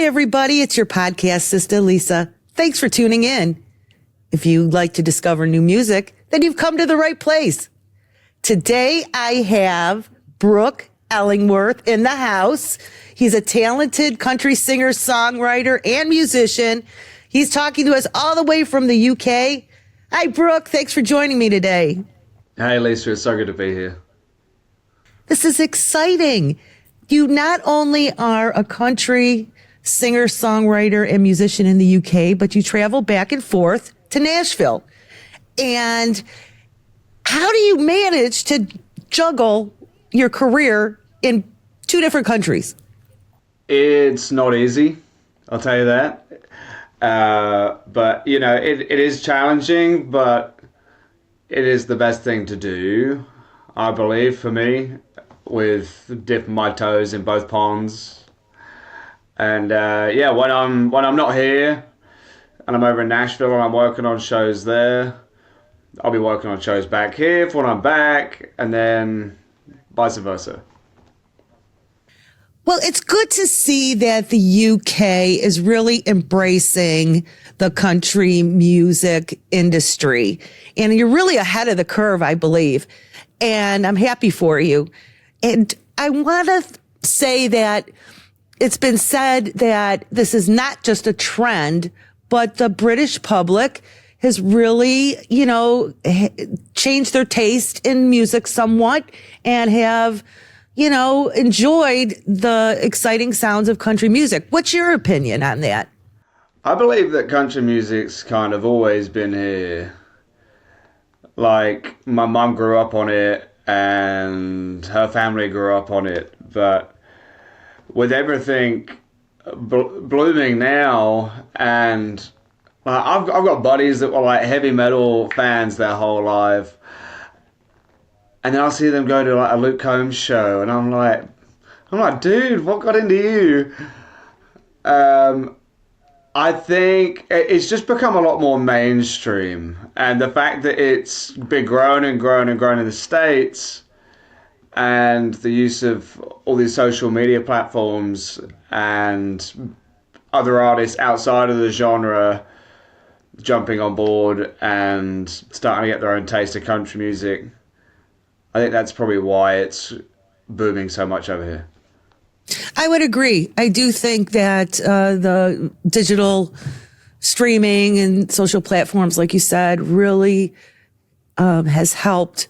Hi, everybody. It's your podcast, Sista Lisa. Thanks for tuning in. If you'd like to discover new music, then you've come to the right place. Today, I have Brook Ellingworth in the house. He's a talented country singer, songwriter, and musician. He's talking to us all the way from the UK. Hi, Brook. Thanks for joining me today. Hey, Lisa. It's so good to be here. This is exciting. You not only are a country singer, songwriter, and musician in the UK, but you travel back and forth to Nashville. And how do you manage to juggle your career in two different countries? It's not easy, I'll tell you that. But, you know, it is challenging, but it is the best thing to do, I believe, for me, with dipping my toes in both ponds. And when I'm not here and I'm over in Nashville and I'm working on shows there, I'll be working on shows back here for when I'm back, and then vice versa. Well, it's good to see that the UK is really embracing the country music industry. And you're really ahead of the curve, I believe. And I'm happy for you. And I want to say that it's been said that this is not just a trend, but the British public has really, changed their taste in music somewhat and have, enjoyed the exciting sounds of country music. What's your opinion on that? I believe that country music's kind of always been here. Like, my mum grew up on it and her family grew up on it. But with everything blooming now, and I've got buddies that were like heavy metal fans their whole life. And then I'll see them go to like a Luke Combs show, and I'm like, dude, what got into you? I think it's just become a lot more mainstream, and the fact that it's been grown and grown and grown in the States, and the use of all these social media platforms and other artists outside of the genre jumping on board and starting to get their own taste of country music. I think that's probably why it's booming so much over here. I would agree. I do think that the digital streaming and social platforms, like you said, really has helped,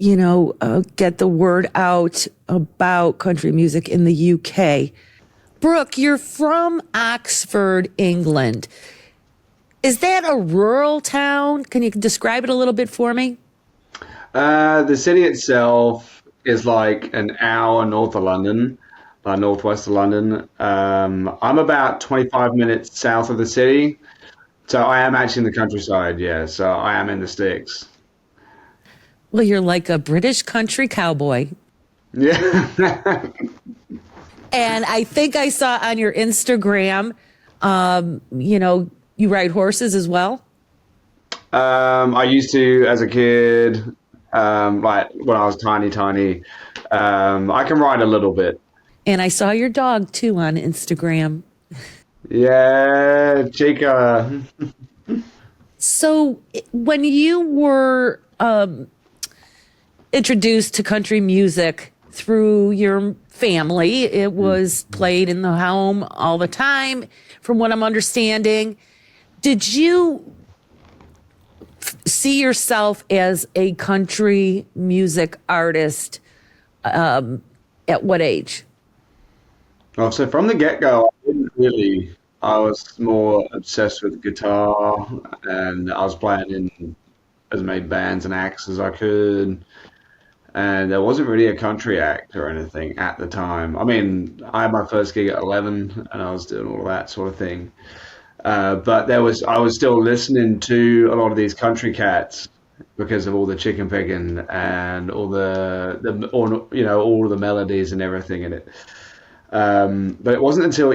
get the word out about country music in the UK. Brook, you're from Oxford, England. Is that a rural town? Can you describe it a little bit for me? The city itself is like an hour north of London, northwest of London. I'm about 25 minutes south of the city, so I am actually in the countryside, yeah, so I am in the sticks. Well, you're like a British country cowboy. Yeah. And I think I saw on your Instagram, you ride horses as well? I used to as a kid. Like when I was tiny. I can ride a little bit. And I saw your dog too on Instagram. Yeah, Chica. So when you were introduced to country music through your family, it was played in the home all the time, from what I'm understanding. Did you see yourself as a country music artist at what age? Oh, so from the get-go, I didn't really. I was more obsessed with guitar, and I was playing in as many bands and acts as I could. And there wasn't really a country act or anything at the time. I mean, I had my first gig at 11, and I was doing all that sort of thing. But I was still listening to a lot of these country cats because of all the chicken picking and all all of the melodies and everything in it. But it wasn't until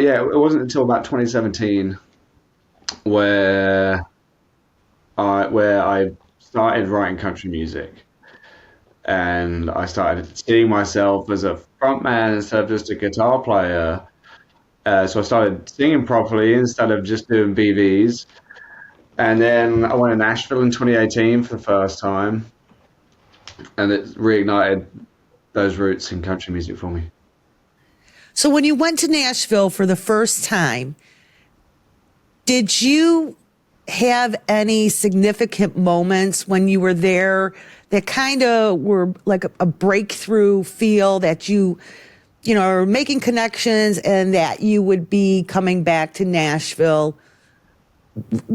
about 2017 where I started writing country music, and I started seeing myself as a frontman instead of just a guitar player. So I started singing properly instead of just doing BVs. And then I went to Nashville in 2018 for the first time, and it reignited those roots in country music for me. So when you went to Nashville for the first time, did you have any significant moments when you were there that kind of were like a breakthrough feel that you know, are making connections and that you would be coming back to Nashville?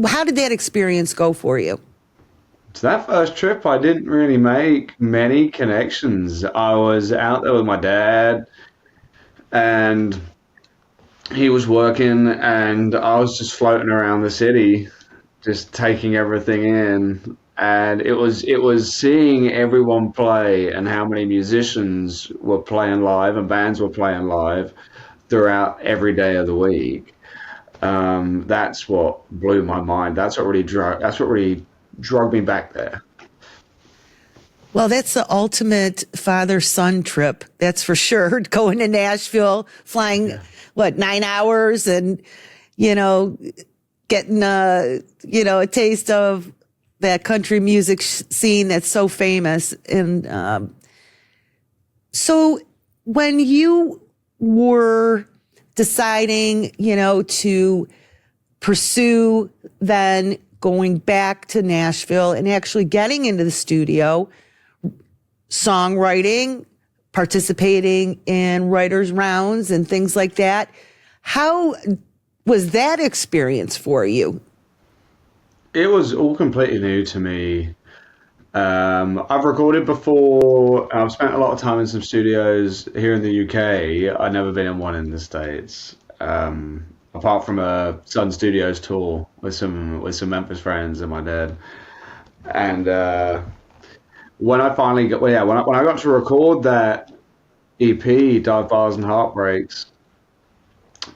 How did that experience go for you? So that first trip, I didn't really make many connections. I was out there with my dad, and he was working, and I was just floating around the city, just taking everything in. And it was seeing everyone play and how many musicians were playing live and bands were playing live throughout every day of the week. That's what blew my mind. That's what really drug me back there. Well, that's the ultimate father-son trip. That's for sure. Going to Nashville, flying, Yeah. what, 9 hours and, you know, getting a taste of that country music scene that's so famous. And so when you were deciding, to pursue then going back to Nashville and actually getting into the studio, songwriting, participating in writers' rounds and things like that, how was that experience for you? It was all completely new to me. I've recorded before. I've spent a lot of time in some studios here in the UK. I've never been in one in the States. Apart from a Sun Studios tour with some Memphis friends and my dad. And when I finally got, well, yeah, when I got to record that EP, Dive Bars and Heartbreaks,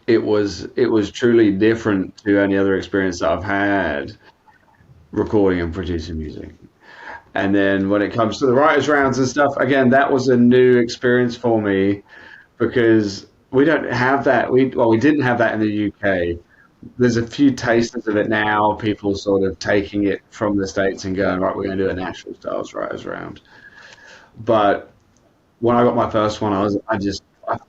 it was truly different to any other experience that I've had recording and producing music. And then when it comes to the writers' rounds and stuff, again, that was a new experience for me because we don't have that. We didn't have that in the UK. There's a few tasters of it now. People sort of taking it from the States and going, right, we're going to do a Nashville Styles writers' round. But when I got my first one, I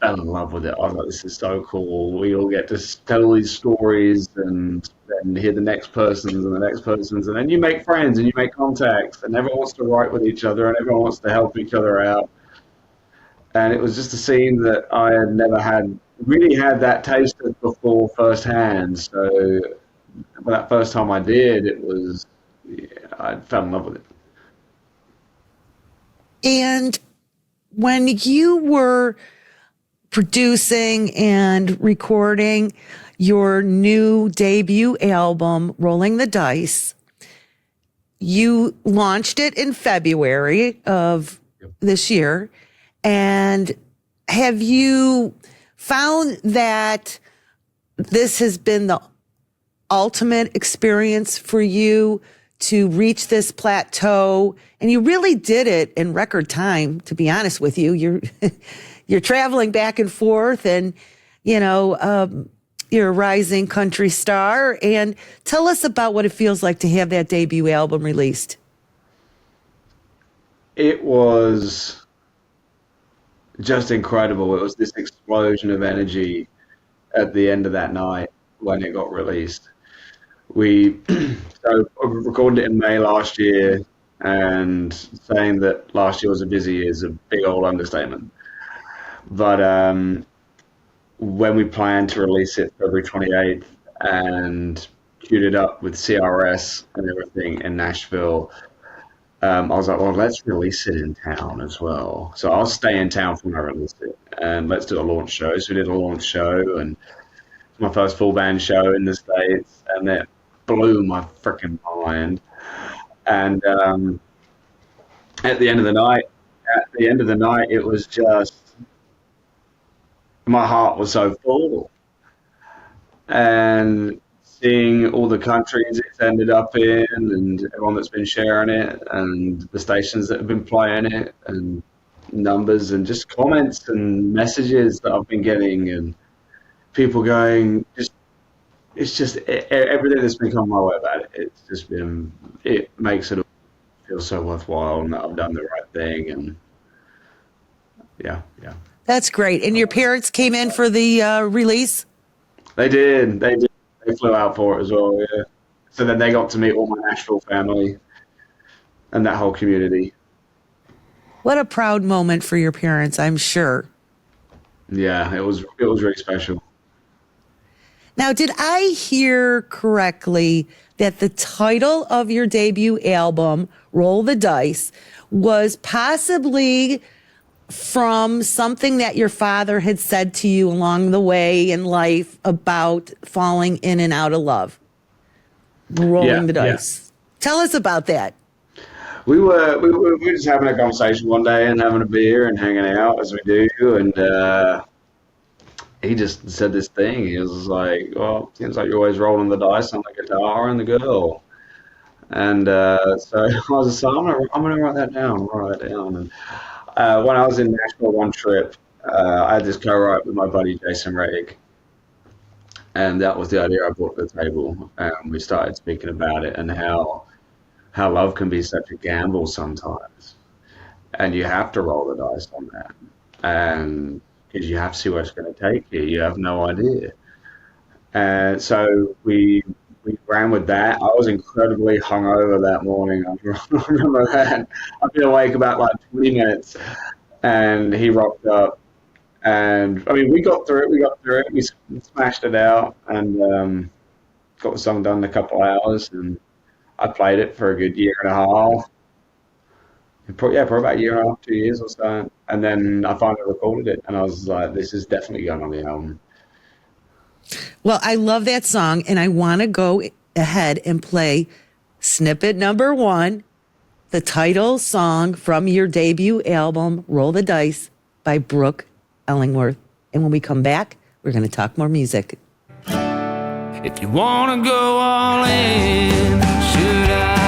fell in love with it. I was like, this is so cool. We all get to tell all these stories and then hear the next person's and the next person's, and then you make friends and you make contacts, and everyone wants to write with each other and everyone wants to help each other out. And it was just a scene that I had never really had that taste of before firsthand. So that first time I did, yeah, I fell in love with it. And when you were producing and recording your new debut album, Rolling the Dice, you launched it in February of this year. And have you found that this has been the ultimate experience for you to reach this plateau? And you really did it in record time, to be honest with you. You're traveling back and forth and, you're a rising country star. And tell us about what it feels like to have that debut album released. It was just incredible. It was this explosion of energy at the end of that night when it got released. We so I recorded it in May last year, and saying that last year was a busy year is a big old understatement. But when we planned to release it February 28th and queued it up with CRS and everything in Nashville, I was like, well, let's release it in town as well. So I'll stay in town for when I release it, and let's do a launch show. So we did a launch show, and it's my first full band show in the States, and it blew my freaking mind. And at the end of the night, it was just my heart was so full, and seeing all the countries it's ended up in and everyone that's been sharing it and the stations that have been playing it and numbers and just comments and messages that I've been getting, and people going, it's just everything that's been coming my way about it. It's just been, it makes it feel so worthwhile and that I've done the right thing. And yeah, yeah. That's great. And your parents came in for the release? They did. They did. They flew out for it as well, yeah. So then they got to meet all my Nashville family and that whole community. What a proud moment for your parents, I'm sure. Yeah, it was really special. Now, did I hear correctly that the title of your debut album, Roll the Dice, was possibly from something that your father had said to you along the way in life about falling in and out of love? Rolling the dice. Tell us about that. We were just having a conversation one day and having a beer and hanging out as we do, and he just said this thing. He was like, "Well, seems like you're always rolling the dice on the guitar and the girl." And so I was just like, I'm gonna write that down. I'm gonna write that down. And when I was in Nashville one trip, I had this co-write with my buddy Jason Reddick, and that was the idea I brought to the table. And we started speaking about it and how love can be such a gamble sometimes, and you have to roll the dice on that, and because you have to see where it's going to take you. You have no idea. And so we ran with that. I was incredibly hungover that morning. I remember that. I've been awake about like 20 minutes, and he rocked up. And I mean, we got through it. We smashed it out, and got the song done in a couple of hours. And I played it for a good year and a half. Probably about a year and a half, 2 years or so. And then I finally recorded it, and I was like, this is definitely going on the album. Well, I love that song, and I want to go ahead and play snippet number 1, the title song from your debut album, Roll the Dice, by Brook, Ellingworth. And when we come back, we're going to talk more music. If you want to go all in, should I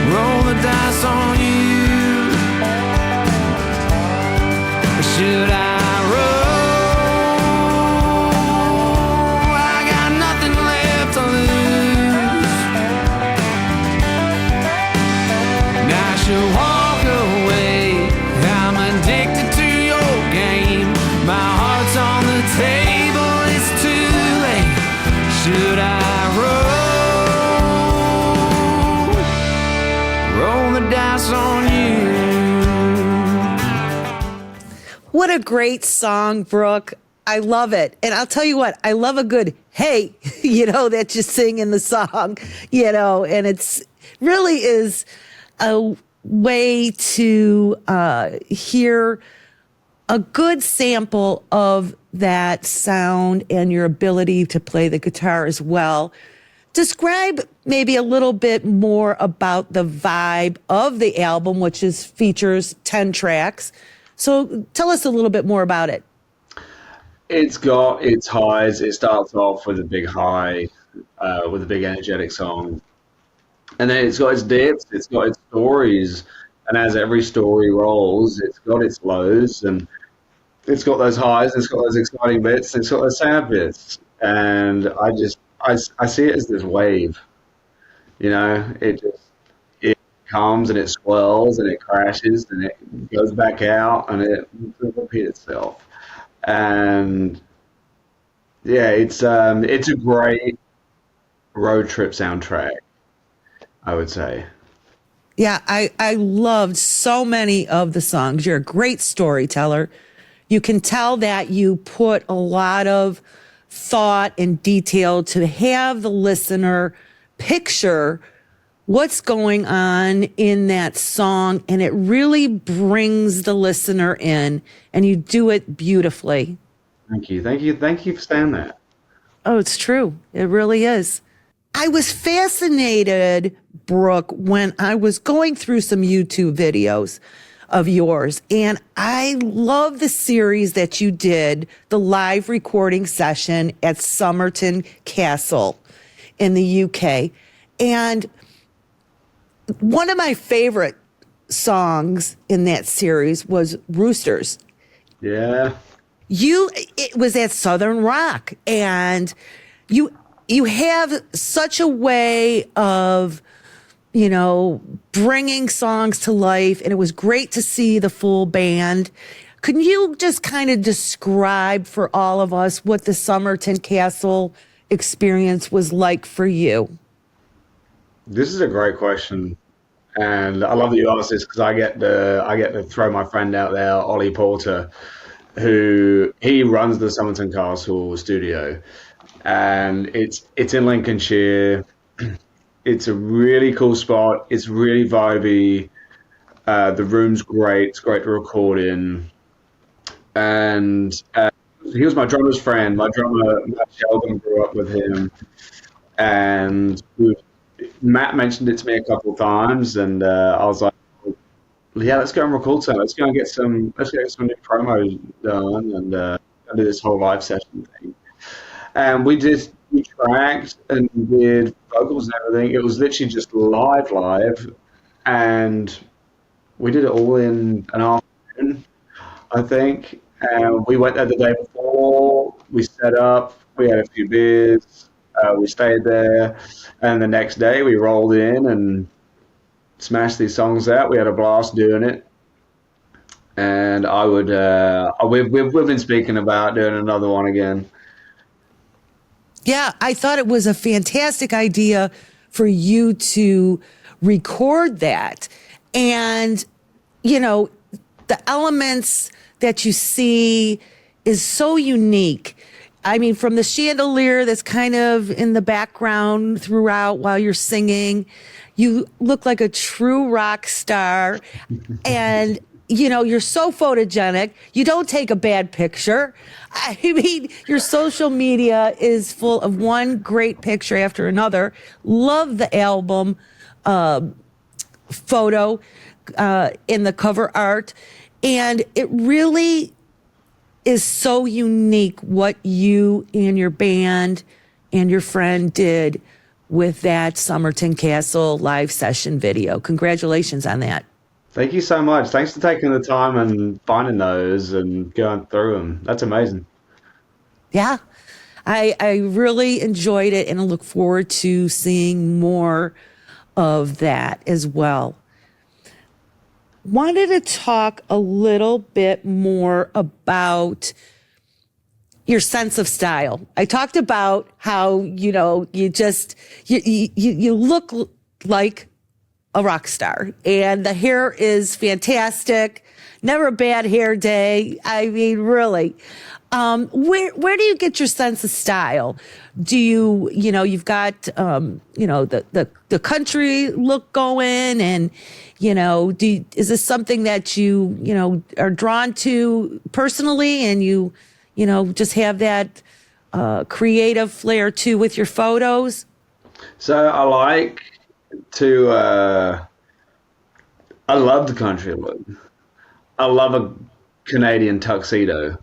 roll the dice on you? Or should I roll? I got nothing left to lose. And I should walk away. I'm addicted to your game. My heart's on the table, it's too late. Should I roll the dice on you? What a great song, Brooke. I love it. And I'll tell you what, I love a good hey, that you sing in the song, and it's really is a way to hear a good sample of that sound and your ability to play the guitar as well. Describe maybe a little bit more about the vibe of the album, which features 10 tracks. So tell us a little bit more about it. It's got its highs. It starts off with a big high, with a big energetic song. And then it's got its depths, it's got its stories. And as every story rolls, it's got its lows, and it's got those highs, it's got those exciting bits, it's got those sad bits. And I see it as this wave. It comes and it swells and it crashes and it goes back out and it repeats itself. And yeah, it's a great road trip soundtrack, I would say. Yeah, I loved so many of the songs. You're a great storyteller. You can tell that you put a lot of thought and detail to have the listener picture what's going on in that song, and it really brings the listener in, and you do it beautifully. Thank you for saying that. Oh, it's true. It really is. I was fascinated, Brooke, when I was going through some YouTube videos of yours, and I love the series that you did, the live recording session at Somerton Castle in the UK. And one of my favorite songs in that series was Roosters. Yeah. It was at Southern Rock, and you have such a way of, bringing songs to life, and it was great to see the full band. Can you just kind of describe for all of us what the Somerton Castle experience was like for you? This is a great question. And I love that you asked this because I get to throw my friend out there, Ollie Porter, who he runs the Somerton Castle studio, and it's in Lincolnshire. It's a really cool spot. It's really vibey. The room's great. It's great to record in. And he was my drummer's friend. My drummer, Matt Sheldon, grew up with him. And Matt mentioned it to me a couple of times. And I was like, yeah, let's go and record some. Let's get some new promos done and do this whole live session thing. And we tracked and did vocals and everything. It was literally just live, and we did it all in an afternoon, I think. And we went there the day before. We set up. We had a few beers. We stayed there, and the next day we rolled in and smashed these songs out. We had a blast doing it. And we've been speaking about doing another one again. Yeah, I thought it was a fantastic idea for you to record that. And, the elements that you see is so unique. I mean, from the chandelier that's kind of in the background throughout while you're singing, you look like a true rock star. And you're so photogenic. You don't take a bad picture. I mean, your social media is full of one great picture after another. Love the album photo in the cover art. And it really is so unique what you and your band and your friend did with that Somerton Castle live session video. Congratulations on that. Thank you so much. Thanks for taking the time and finding those and going through them. That's amazing. Yeah, I really enjoyed it, and I look forward to seeing more of that as well. Wanted to talk a little bit more about your sense of style. I talked about how, you look like a rock star, and the hair is fantastic. Never a bad hair day. I mean, really. Where do you get your sense of style? Do you, you've got, the country look going, and, is this something that you are drawn to personally, and you just have that, creative flair too with your photos? So I like to, I love the country look. I love a Canadian tuxedo.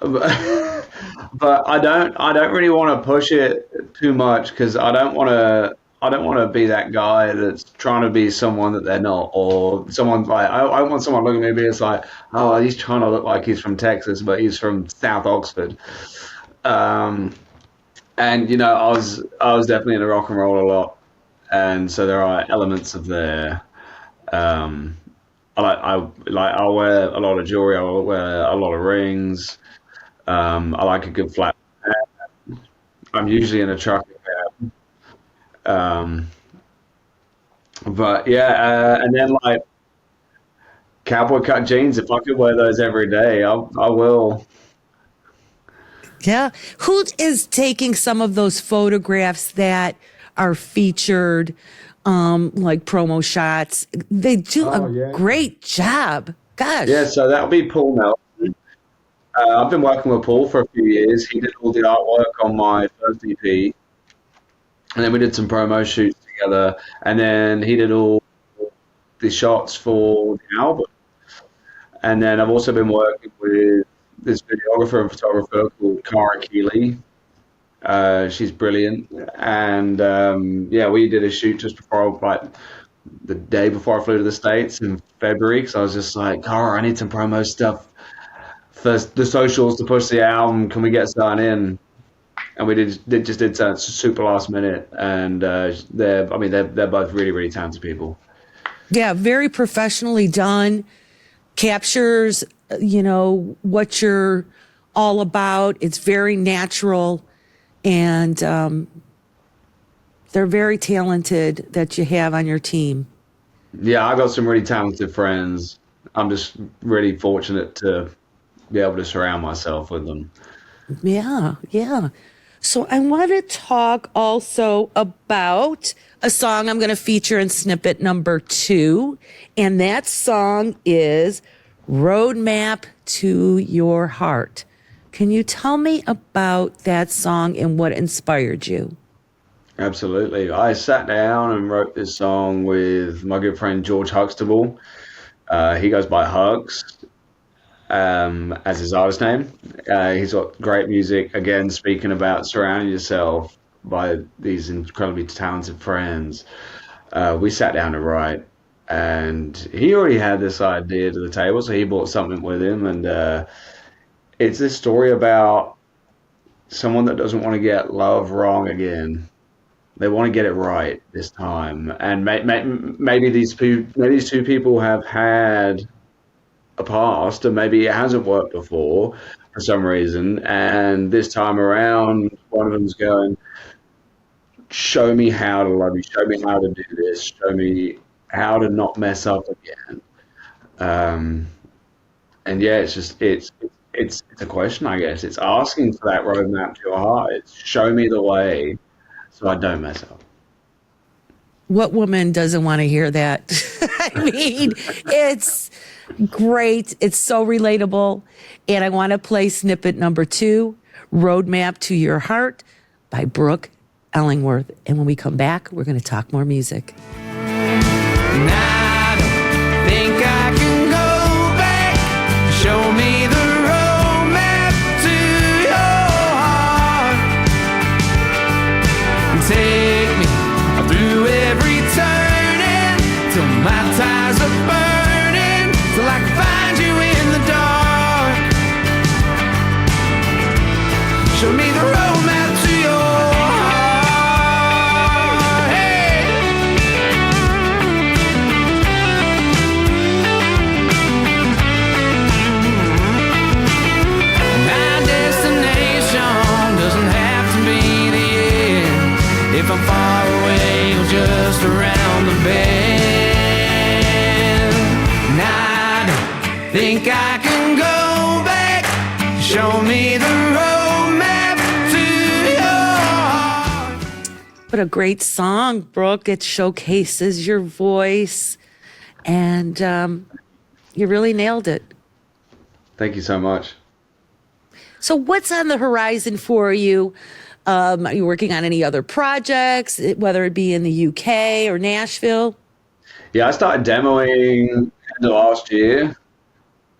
But I don't really want to push it too much because I don't want to be that guy that's trying to be someone that they're not, or someone like I want someone looking at me it's like, oh, he's trying to look like he's from Texas but he's from South Oxford. And I was definitely into rock and roll a lot, and so there are elements of there. I'll wear a lot of jewelry. I'll wear a lot of rings. I like a good flat hat. I'm usually in a trucker cap. But yeah, and then like cowboy cut jeans. If I could wear those every day, I will. Yeah. Who is taking some of those photographs that are featured, like promo shots? They do great job. Gosh. Yeah, so that'll be Paul Nelson. I've been working with Paul for a few years. He did all the artwork on my first EP, and then we did some promo shoots together, and then he did all the shots for the album. And then I've also been working with this videographer and photographer called Cara Keeley. She's brilliant. And we did a shoot just before, like the day before I flew to the States in February, because I was just like, Cara, I need some promo stuff for the socials to push the album. Can we get something in? And we just did something super last minute. And they're both really, really talented people. Yeah, very professionally done. Captures, what you're all about. It's very natural, and they're very talented that you have on your team. Yeah, I got some really talented friends. I'm just really fortunate to be able to surround myself with them. Yeah, yeah. So I want to talk also about a song I'm going to feature in snippet number 2. And that song is Roadmap to Your Heart. Can you tell me about that song and what inspired you? Absolutely. I sat down and wrote this song with my good friend George Huxtable. He goes by Hugs. As his artist name. He's got great music. Again, speaking about surrounding yourself by these incredibly talented friends. We sat down to write, and he already had this idea to the table, so he brought something with him. And it's this story about someone that doesn't want to get love wrong again. They want to get it right this time. And maybe these two people have had a past, and maybe it hasn't worked before for some reason, and this time around one of them's going, show me how to love you, show me how to do this, show me how to not mess up again. And yeah, it's a question, I guess. It's asking for that roadmap to your heart. It's show me the way so I don't mess up. What woman doesn't want to hear that? I mean, it's great. It's so relatable. And I want to play snippet number 2, Roadmap to Your Heart by Brook, Ellingworth. And when we come back, we're going to talk more music. And I don't think I can go back. Show me the roadmap to your heart. Take me through every turning till my tires are burning, till I can find you in the dark. Show me the roadmap to your heart. Hey. My destination doesn't have to be the end if I'm far away or just around the bend. And I don't think I can go back. Show me the roadmap to your heart. What a great song, Brooke. It showcases your voice, and you really nailed it. Thank you so much. So what's on the horizon for you? Are you working on any other projects, whether it be in the UK or Nashville? Yeah, I started demoing end of last year.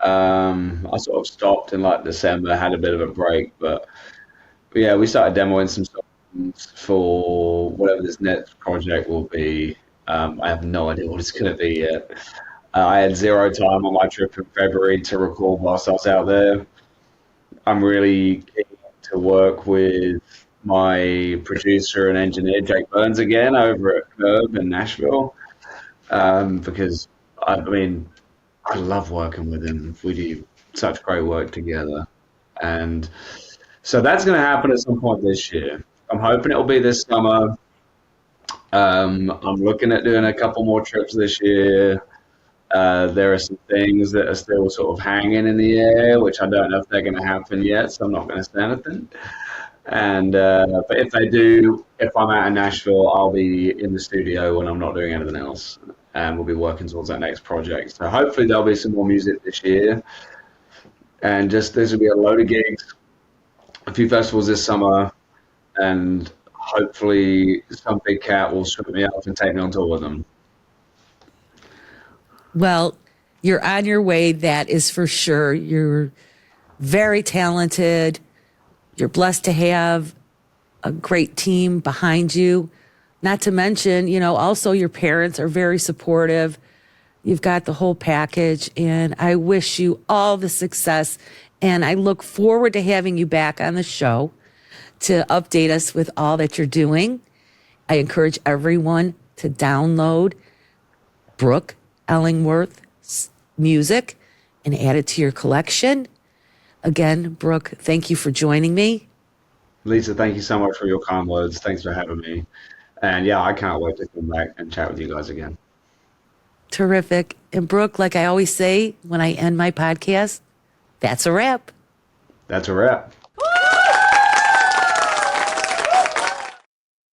I sort of stopped in like December, had a bit of a break, but yeah, we started demoing some songs for whatever this next project will be. I have no idea what it's going to be yet. I had zero time on my trip in February to record whilst I was out there. I'm really keen to work with my producer and engineer, Jake Burns, again over at Curb in Nashville, because I love working with him. We do such great work together. And so that's going to happen at some point this year. I'm hoping it'll be this summer. I'm looking at doing a couple more trips this year. There are some things that are still sort of hanging in the air, which I don't know if they're going to happen yet, so I'm not going to say anything. And but if they do, if I'm out in Nashville, I'll be in the studio when I'm not doing anything else, and we'll be working towards that next project. So hopefully there'll be some more music this year, and just there's going to be a load of gigs, a few festivals this summer, and hopefully some big cat will swoop me up and take me on tour with them. Well, you're on your way, that is for sure. You're very talented. You're blessed to have a great team behind you. Not to mention, also your parents are very supportive. You've got the whole package, and I wish you all the success And I look forward to having you back on the show to update us with all that you're doing. I encourage everyone to download Brook Ellingworth's music and add it to your collection. Again, Brook, thank you for joining me. Lisa, thank you so much for your kind words. Thanks for having me. And yeah, I can't wait to come back and chat with you guys again. Terrific. And Brook, like I always say when I end my podcast, that's a wrap. That's a wrap.